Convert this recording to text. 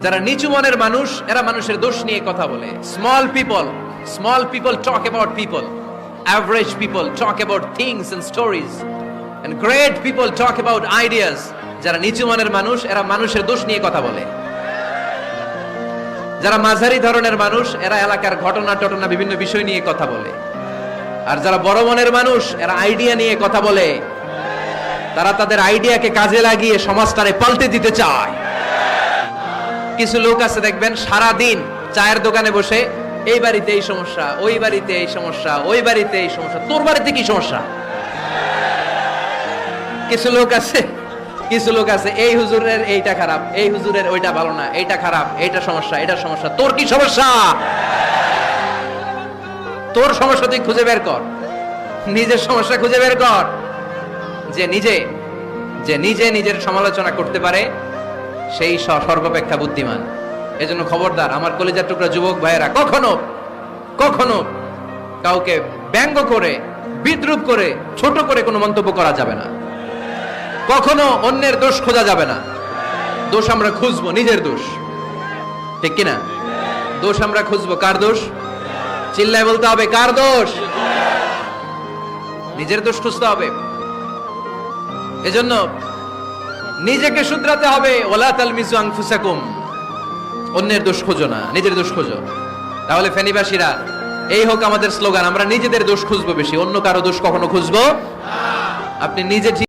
যারা নিচু মনের মানুষ, এরা মানুষের দোষ নিয়ে কথা বলে। Small people talk about people, average people talk about things and stories, and great people talk about ideas. যারা নিচু মনের মানুষ, এরা মানুষের দোষ নিয়ে কথা বলে। যারা মাঝারি ধরনের মানুষ, এরা এলাকার ঘটনা বিভিন্ন বিষয় নিয়ে কথা বলে। আর যারা বড় মনের মানুষ, এরা আইডিয়া নিয়ে কথা বলে। তারা তাদের আইডিয়াকে কাজে লাগিয়ে সমাজটারে পাল্টে দিতে চায়। কিছু লোক আছে দেখবেন, সারা দিন চায়ের দোকানে বসে এই বাড়িতে এই সমস্যা, ওই বাড়িতে এই সমস্যা, ওই বাড়িতে এই সমস্যা, তোর বাড়িতে কি সমস্যা। কিছু লোক আছে এই হুজুরের এইটা খারাপ, এই হুজুরের ওইটা ভালো না, এইটা খারাপ, এইটা সমস্যা, এটা সমস্যা, তোর কি সমস্যা? তোর সমস্যা তুই খুঁজে বের কর, নিজের সমস্যা খুঁজে বের কর। যে নিজে নিজের সমালোচনা করতে পারে, সেই সর্বাপেক্ষা বুদ্ধিমান। এজন্য খবরদার আমার কলিজার টুকরা যুবক ভাইয়েরা, কখনো কাউকে ব্যঙ্গ করে, বিদ্রুপ করে, ছোট করে কোনো মন্তব্য করা যাবে না। কখনো অন্যের দোষ খোঁজা যাবে না। দোষ আমরা খুঁজবো, নিজের দোষ, ঠিক কিনা? দোষ আমরা খুঁজবো, কার দোষ? চিল্লায় বলতে হবে, কার দোষ? নিজের দোষ খুঁজতে হবে। এজন্য নিজেকে শুধরাতে হবে। ওয়ালা তালমিজু আনফুসাকুম, অন্যের দোষ খোঁজো না, নিজের দোষ খোঁজো। তাহলে ফেনীবাসীরা, এই হোক আমাদের স্লোগান, আমরা নিজেদের দোষ খুঁজবো বেশি, অন্য কারো দোষ কখনো খুঁজবো। আপনি নিজে